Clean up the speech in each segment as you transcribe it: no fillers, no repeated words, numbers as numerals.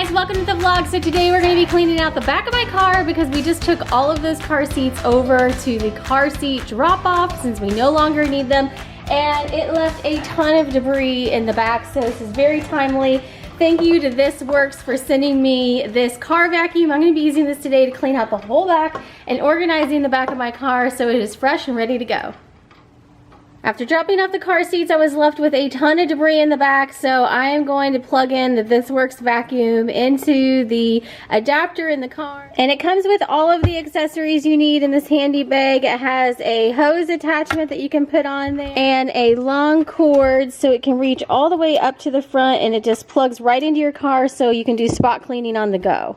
guys, welcome to the vlog. So today we're going to be cleaning out the back of my car because we just took all of those car seats over to the car seat drop off since we no longer need them, and it left a ton of debris in the back, so this is very timely. Thank you to This Works for sending me this car vacuum. I'm going to be using this today to clean out the whole back and organizing the back of my car so it is fresh and ready to go. After dropping off the car seats, I was left with a ton of debris in the back, so I am going to plug in the This Works vacuum into the adapter in the car. And it comes with all of the accessories you need in this handy bag. It has a hose attachment that you can put on there and a long cord so it can reach all the way up to the front, and it just plugs right into your car so you can do spot cleaning on the go.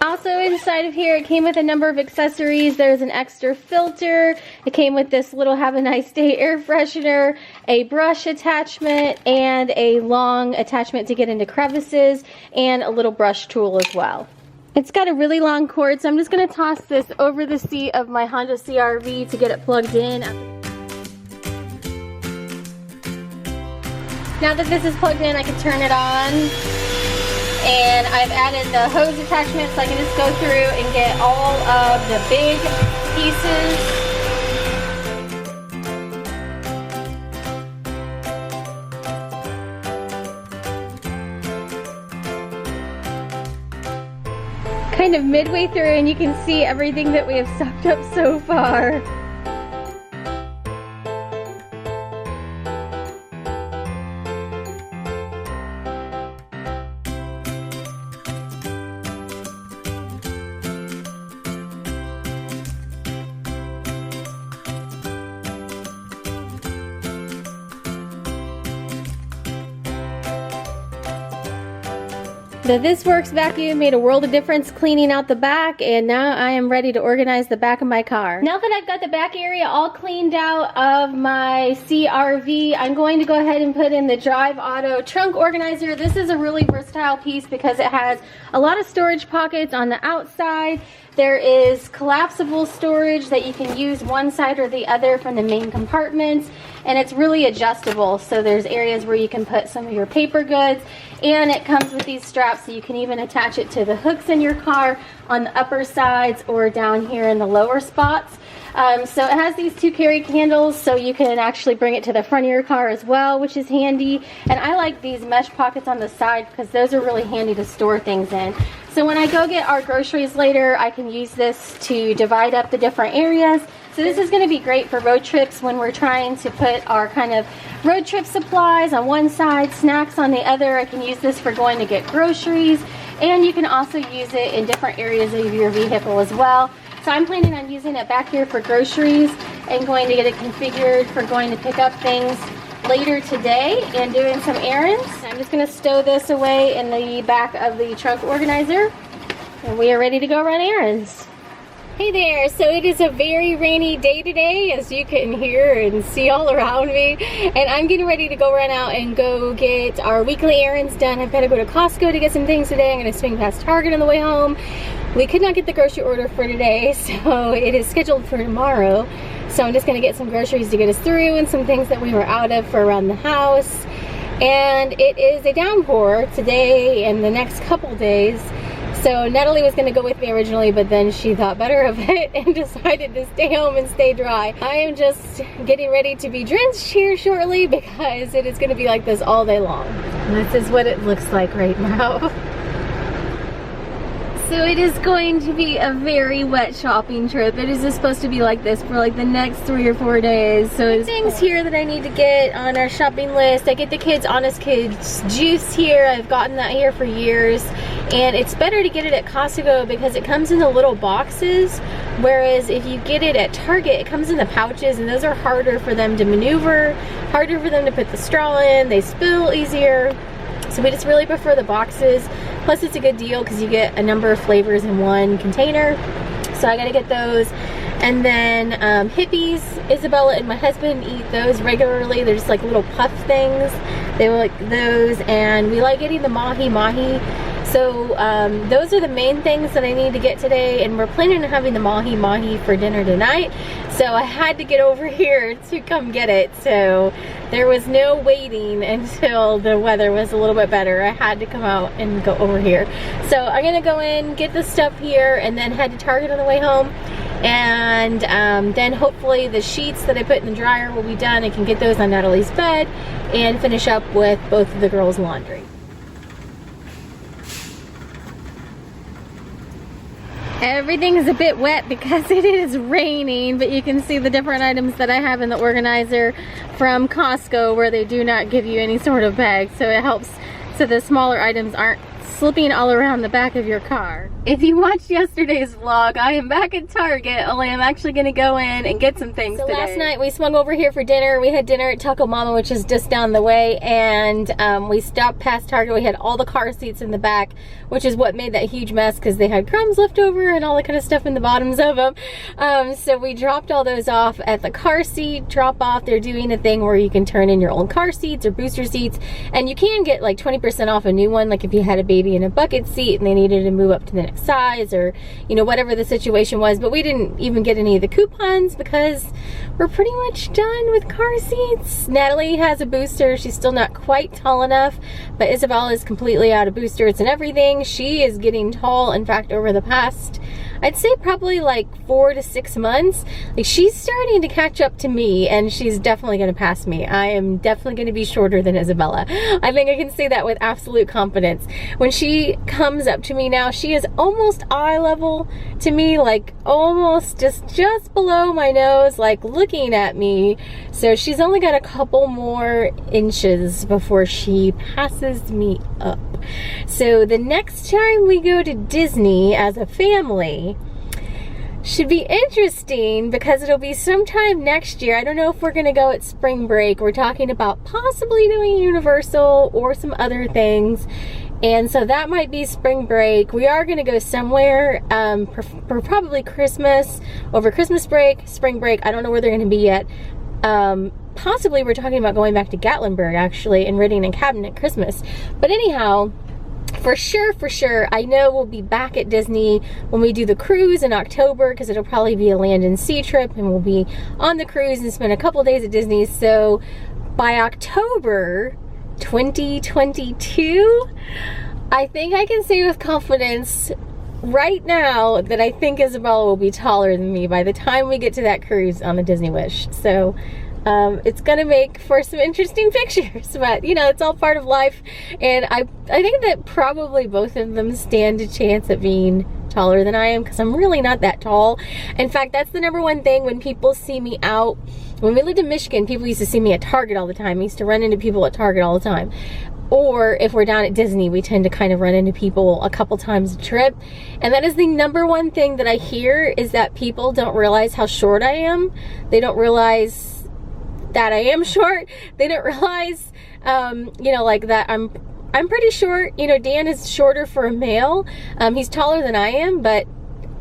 Also inside of here, it came with a number of accessories. There's an extra filter. It came with this little Have a Nice Day air freshener, a brush attachment, and a long attachment to get into crevices, and a little brush tool as well. It's got a really long cord, so I'm just going to toss this over the seat of my Honda CR-V to get it plugged in. Now that this is plugged in, I can turn it on. And I've added the hose attachment so I can just go through and get all of the big pieces. Kind of midway through, and you can see everything that we have sucked up so far. The This Works vacuum made a world of difference cleaning out the back, and now I am ready to organize the back of my car. Now that I've got the back area all cleaned out of my CR-V, I'm going to go ahead and put in the Drive Auto trunk organizer. This is a really versatile piece because it has a lot of storage pockets on the outside. There is collapsible storage that you can use one side or the other from the main compartments, and it's really adjustable, so there's areas where you can put some of your paper goods, and it comes with these straps so you can even attach it to the hooks in your car on the upper sides or down here in the lower spots. So it has these two carry handles so you can actually bring it to the front of your car as well, which is handy. And I like these mesh pockets on the side because those are really handy to store things in. So when I go get our groceries later, I can use this to divide up the different areas. So this is going to be great for road trips when we're trying to put our kind of road trip supplies on one side, snacks on the other. I can use this for going to get groceries, and you can also use it in different areas of your vehicle as well. So I'm planning on using it back here for groceries and going to get it configured for going to pick up things later today and doing some errands. I'm just going to stow this away in the back of the trunk organizer, and we are ready to go run errands. Hey there, so it is a very rainy day today, as you can hear and see all around me, and I'm getting ready to go run out and go get our weekly errands done. I've got to go to Costco to get some things today. I'm going to swing past Target on the way home. We could not get the grocery order for today, so it is scheduled for tomorrow. So I'm just going to get some groceries to get us through and some things that we were out of for around the house. And it is a downpour today and the next couple days. So Natalie was going to go with me originally, but then she thought better of it and decided to stay home and stay dry. I am just getting ready to be drenched here shortly because it is going to be like this all day long. And this is what it looks like right now. So it is going to be a very wet shopping trip. It is just supposed to be like this for like the next 3 or 4 days. So there's things here that I need to get on our shopping list. I get the kids Honest Kids juice here. I've gotten that here for years. And it's better to get it at Costco because it comes in the little boxes. Whereas if you get it at Target, it comes in the pouches, and those are harder for them to maneuver, harder for them to put the straw in. They spill easier. So we just really prefer the boxes. Plus it's a good deal because you get a number of flavors in one container. So I gotta get those. And then Hippies, Isabella and my husband eat those regularly. They're just like little puff things. They like those, and we like getting the mahi. So those are the main things that I need to get today, and we're planning on having the mahi-mahi for dinner tonight. So I had to get over here to come get it. So there was no waiting until the weather was a little bit better. I had to come out and go over here. So I'm gonna go in, get the stuff here, and then head to Target on the way home. And then hopefully the sheets that I put in the dryer will be done. I can get those on Natalie's bed and finish up with both of the girls' laundry. Everything's a bit wet because it is raining, but you can see the different items that I have in the organizer from Costco, where they do not give you any sort of bag, so it helps so the smaller items aren't slipping all around the back of your car. If you watched yesterday's vlog, I am back at Target, only I'm actually gonna go in and get some things today. Last night we swung over here for dinner. We had dinner at Taco Mama, which is just down the way, and we stopped past Target. We had all the car seats in the back, which is what made that huge mess because they had crumbs left over and all that kind of stuff in the bottoms of them. So we dropped all those off at the car seat drop off. They're doing a thing where you can turn in your old car seats or booster seats, and you can get like 20% off a new one, like if you had a baby in a bucket seat and they needed to move up to the next size, or you know, whatever the situation was. But we didn't even get any of the coupons because we're pretty much done with car seats. Natalie has a booster. She's still not quite tall enough, but Isabella is completely out of boosters and everything. She is getting tall. In fact, over the past, I'd say probably like 4 to 6 months, like she's starting to catch up to me, and she's definitely going to pass me. I am definitely going to be shorter than Isabella. I think I can say that with absolute confidence. When she comes up to me now, she is almost eye level to me, like almost just below my nose, like looking at me. So she's only got a couple more inches before she passes me up. So the next time we go to Disney as a family should be interesting because it'll be sometime next year. I don't know if we're gonna go at spring break. We're talking about possibly doing Universal or some other things. And so that might be spring break. We are gonna go somewhere for probably Christmas, over Christmas break, spring break. I don't know where they're gonna be yet. Possibly we're talking about going back to Gatlinburg actually and renting a cabin at Christmas. But anyhow, for sure, I know we'll be back at Disney when we do the cruise in October, because it'll probably be a land and sea trip and we'll be on the cruise and spend a couple days at Disney. So by October 2022, I think I can say with confidence right now that I think Isabella will be taller than me by the time we get to that cruise on the Disney Wish. So it's gonna make for some interesting pictures, but you know, it's all part of life. And I think that probably both of them stand a chance at being taller than I am, because I'm really not that tall. In fact, that's the number one thing when people see me out. When we lived in Michigan, people used to see me at Target all the time. I used to run into people at Target all the time. Or if we're down at Disney, we tend to kind of run into people a couple times a trip. And that is the number one thing that I hear, is that people don't realize how short I am. They don't realize that I am short. They don't realize, you know, like that I'm pretty short. You know, Dan is shorter for a male. He's taller than I am, but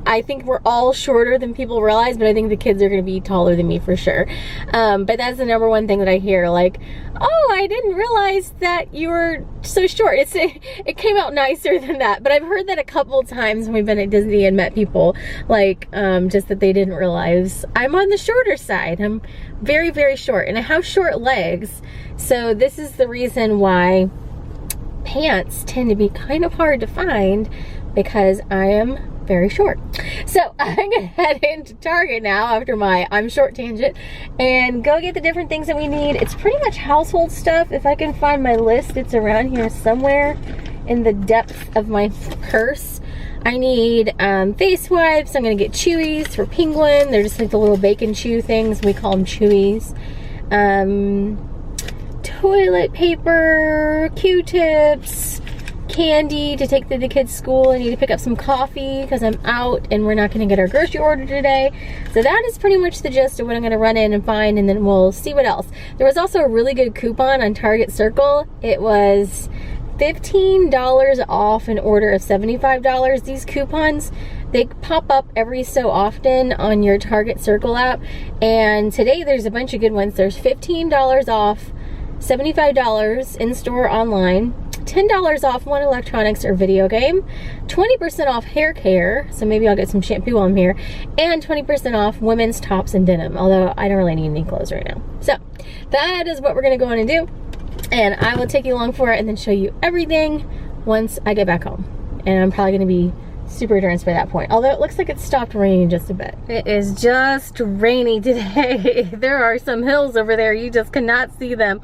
I think we're all shorter than people realize, but I think the kids are going to be taller than me for sure. But that's the number one thing that I hear, like, oh, I didn't realize that you were so short. It came out nicer than that, but I've heard that a couple times when we've been at Disney and met people, like, just that they didn't realize I'm on the shorter side. I'm very, very short, and I have short legs, so this is the reason why pants tend to be kind of hard to find, because I am very short. So I'm gonna head into Target now after my I'm short tangent and go get the different things that we need. It's pretty much household stuff. If I can find my list, it's around here somewhere in the depths of my purse. I need face wipes. I'm gonna get Chewies for Penguin. They're just like the little bacon chew things. We call them Chewies. Toilet paper, Q-tips, candy to take to the kids' school. I need to pick up some coffee because I'm out and we're not going to get our grocery order today. So that is pretty much the gist of what I'm going to run in and find, and then we'll see what else. There was also a really good coupon on Target Circle. It was $15 off an order of $75. These coupons, they pop up every so often on your Target Circle app, and today there's a bunch of good ones. There's $15 off, $75 in store online, $10 off one electronics or video game, 20% off hair care, so maybe I'll get some shampoo while I'm here, and 20% off women's tops and denim, although I don't really need any clothes right now. So that is what we're gonna go on and do, and I will take you along for it and then show you everything once I get back home. And I'm probably gonna be super drenched by that point, although it looks like it stopped raining just a bit. It is just rainy today. There are some hills over there, you just cannot see them.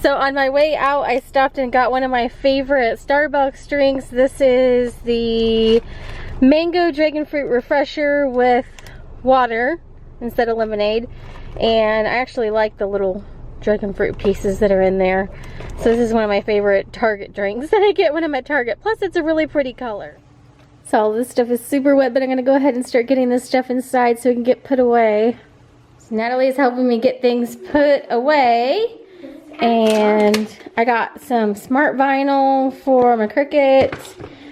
So on my way out, I stopped and got one of my favorite Starbucks drinks. This is the mango dragon fruit refresher with water instead of lemonade, and I actually like the little dragon fruit pieces that are in there. So this is one of my favorite Target drinks that I get when I'm at Target, plus it's a really pretty color. So all this stuff is super wet, but I'm gonna go ahead and start getting this stuff inside so it can get put away. So Natalie is helping me get things put away. And I got some smart vinyl for my Cricut,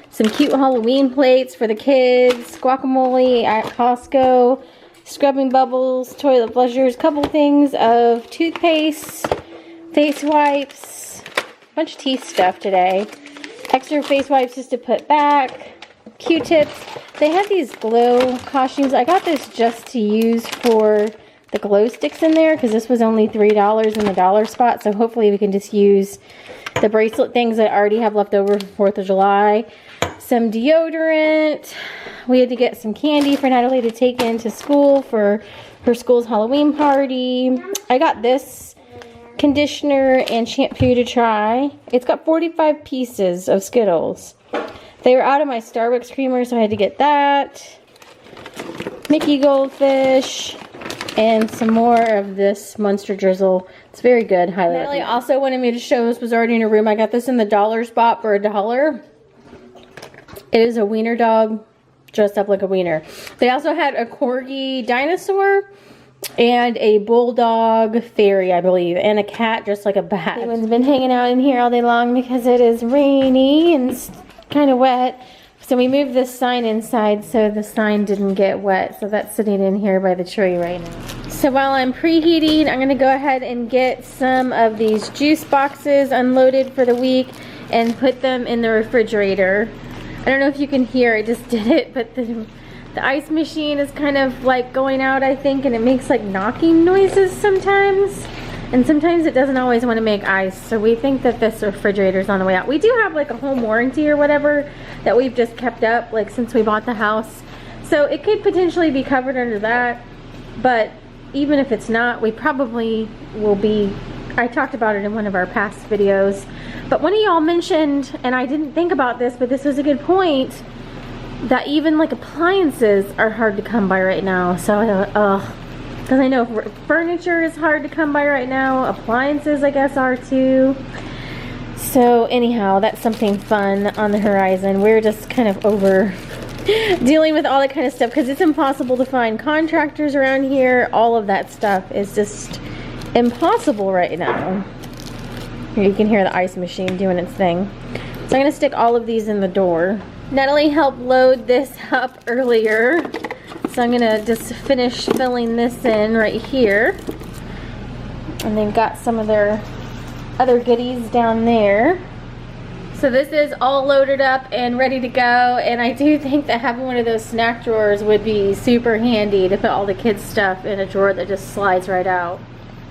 some cute Halloween plates for the kids, guacamole at Costco, scrubbing bubbles, toilet flushers, couple things of toothpaste, face wipes, a bunch of teeth stuff today, extra face wipes just to put back, Q-tips. They have these glow costumes. I got this just to use for the glow sticks in there because this was only $3 in the dollar spot. So hopefully we can just use the bracelet things that I already have left over for 4th of July. Some deodorant. We had to get some candy for Natalie to take into school for her school's Halloween party. I got this conditioner and shampoo to try. It's got 45 pieces of Skittles. They were out of my Starbucks creamer, so I had to get that. Mickey Goldfish. And some more of this Monster Drizzle. It's very good. Highly recommend. Natalie also wanted me to show this was already in her room. I got this in the dollar spot for $1. It is a wiener dog dressed up like a wiener. They also had a corgi dinosaur and a bulldog fairy, I believe, and a cat dressed like a bat. Everyone's been hanging out in here all day long because it is rainy and kind of wet. So we moved this sign inside so the sign didn't get wet. So that's sitting in here by the tree right now. So while I'm preheating, I'm gonna go ahead and get some of these juice boxes unloaded for the week and put them in the refrigerator. I don't know if you can hear, I just did it, but the ice machine is kind of like going out, I think, and it makes like knocking noises sometimes. And sometimes it doesn't always want to make ice, so we think that this refrigerator's on the way out. We do have like a home warranty or whatever that we've just kept up like since we bought the house. So it could potentially be covered under that, but even if it's not, we probably will be. I talked about it in one of our past videos, but one of y'all mentioned, and I didn't think about this, but this was a good point, that even like appliances are hard to come by right now. So because I know furniture is hard to come by right now, appliances I guess are too. So anyhow, that's something fun on the horizon. We're just kind of over dealing with all that kind of stuff because it's impossible to find contractors around here. All of that stuff is just impossible right now. Here you can hear the ice machine doing its thing. So I'm gonna stick all of these in the door. Natalie helped load this up earlier. So I'm gonna just finish filling this in right here. And they've got some of their other goodies down there. So this is all loaded up and ready to go. And I do think that having one of those snack drawers would be super handy to put all the kids' stuff in a drawer that just slides right out.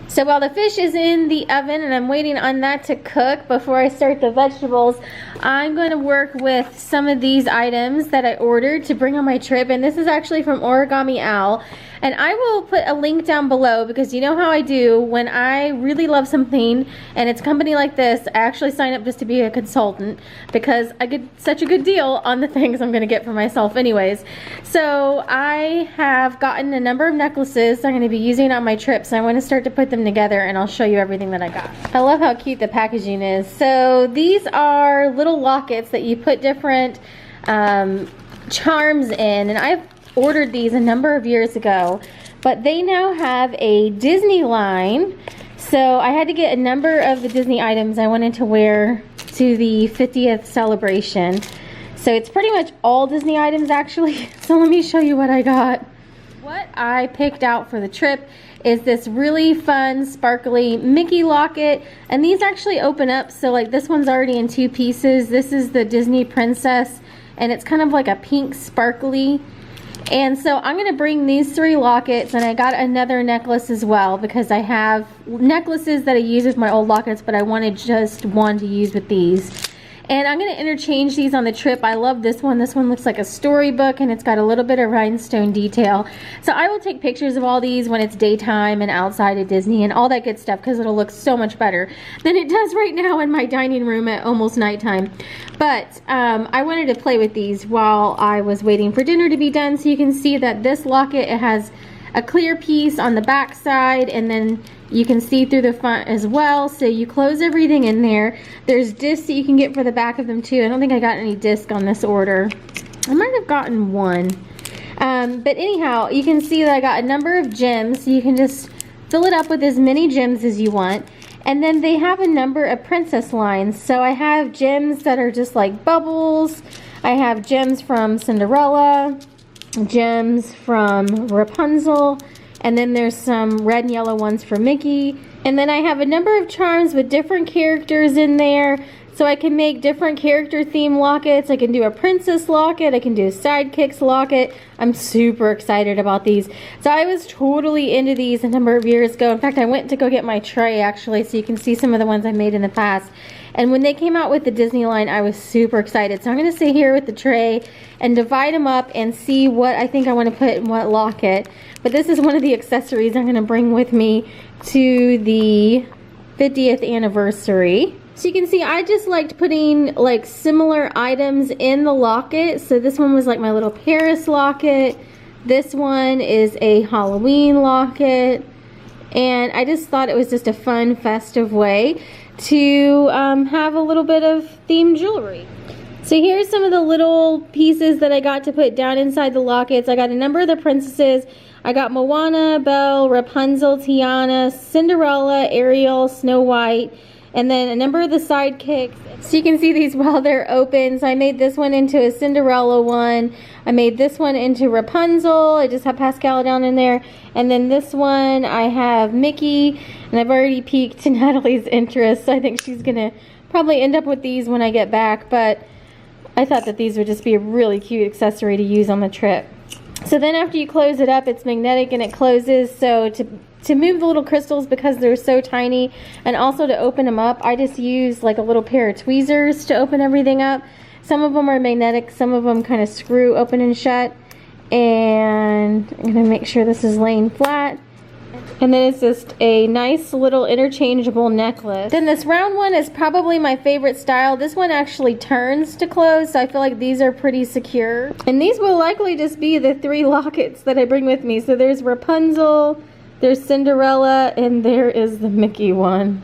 So while the fish is in the oven and I'm waiting on that to cook before I start the vegetables, I'm going to work with some of these items that I ordered to bring on my trip. And this is actually from Origami Owl. And I will put a link down below because you know how I do when I really love something and it's a company like this, I actually sign up just to be a consultant because I get such a good deal on the things I'm going to get for myself anyways. So I have gotten a number of necklaces I'm going to be using on my trip. So I want to start to put them together and I'll show you everything that I got. I love how cute the packaging is. So these are little lockets that you put different charms in, and I've ordered these a number of years ago, but they now have a Disney line. So I had to get a number of the Disney items I wanted to wear to the 50th celebration. So it's pretty much all Disney items actually. So let me show you what I got. What I picked out for the trip is this really fun, sparkly Mickey locket. And these actually open up, so like this one's already in 2 pieces. This is the Disney Princess, and it's kind of like a pink sparkly. And so I'm going to bring these 3 lockets, and I got another necklace as well because I have necklaces that I use with my old lockets, but I wanted just one to use with these. And I'm going to interchange these on the trip. I love this one. This one looks like a storybook, and it's got a little bit of rhinestone detail. So I will take pictures of all these when it's daytime and outside at Disney and all that good stuff, because it'll look so much better than it does right now in my dining room at almost nighttime. But I wanted to play with these while I was waiting for dinner to be done. So you can see that this locket, it has a clear piece on the back side, and then you can see through the front as well. So you close everything in there. There's discs that you can get for the back of them too. I don't think I got any disc on this order. I might have gotten one. But anyhow, you can see that I got a number of gems. So you can just fill it up with as many gems as you want. And then they have a number of princess lines. So I have gems that are just like bubbles. I have gems from Cinderella, gems from Rapunzel, and then there's some red and yellow ones for Mickey. And then I have a number of charms with different characters in there. So I can make different character theme lockets. I can do a princess locket. I can do a sidekicks locket. I'm super excited about these. So I was totally into these a number of years ago. In fact, I went to go get my tray actually, so you can see some of the ones I made in the past. And when they came out with the Disney line, I was super excited. So I'm going to sit here with the tray and divide them up and see what I think I want to put in what locket. But this is one of the accessories I'm going to bring with me to the 50th anniversary. So you can see I just liked putting like similar items in the locket. So this one was like my little Paris locket. This one is a Halloween locket. And I just thought it was just a fun, festive way to have a little bit of themed jewelry. So here's some of the little pieces that I got to put down inside the lockets. I got a number of the princesses. I got Moana, Belle, Rapunzel, Tiana, Cinderella, Ariel, Snow White, and then a number of the sidekicks. So you can see these while they're open. So I made this one into a Cinderella one. I made this one into Rapunzel. I just have Pascal down in there. And then this one I have Mickey. And I've already piqued Natalie's interest. So I think she's going to probably end up with these when I get back. But I thought that these would just be a really cute accessory to use on the trip. So then after you close it up, it's magnetic and it closes. So to move the little crystals, because they're so tiny, and also to open them up, I just use like a little pair of tweezers to open everything up. Some of them are magnetic, some of them kind of screw open and shut. And I'm going to make sure this is laying flat. And then it's just a nice little interchangeable necklace. Then this round one is probably my favorite style. This one actually turns to close, so I feel like these are pretty secure. And these will likely just be the 3 lockets that I bring with me. So there's Rapunzel, there's Cinderella, and there is the Mickey one.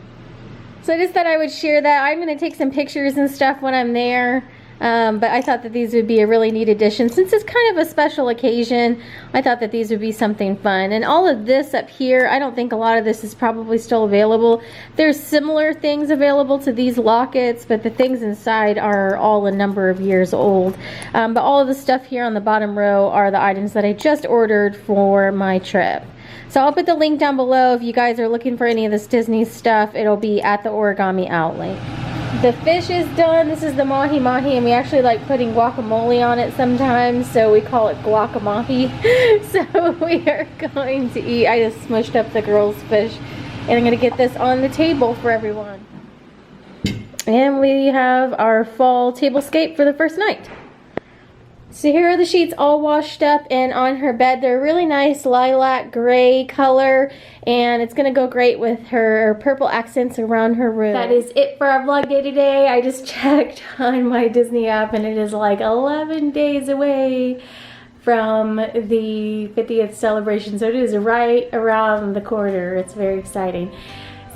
So I just thought I would share that. I'm going to take some pictures and stuff when I'm there. But I thought that these would be a really neat addition. Since it's kind of a special occasion, I thought that these would be something fun. And all of this up here, I don't think a lot of this is probably still available. There's similar things available to these lockets, but the things inside are all a number of years old. But all of the stuff here on the bottom row are the items that I just ordered for my trip. So I'll put the link down below if you guys are looking for any of this Disney stuff. It'll be at the Origami Owl link. The fish is done. This is the mahi mahi, and we actually like putting guacamole on it sometimes, so we call it guacamahi. So we are going to eat. I just smushed up the girls' fish, and I'm going to get this on the table for everyone. And we have our fall tablescape for the first night. So here are the sheets all washed up and on her bed. They're a really nice lilac gray color, and it's going to go great with her purple accents around her room. That is it for our vlog day today. I just checked on my Disney app, and it is like 11 days away from the 50th celebration. So it is right around the corner. It's very exciting.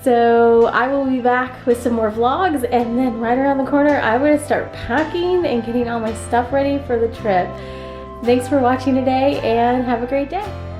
So I will be back with some more vlogs, and then right around the corner I'm going to start packing and getting all my stuff ready for the trip. Thanks for watching today, and have a great day.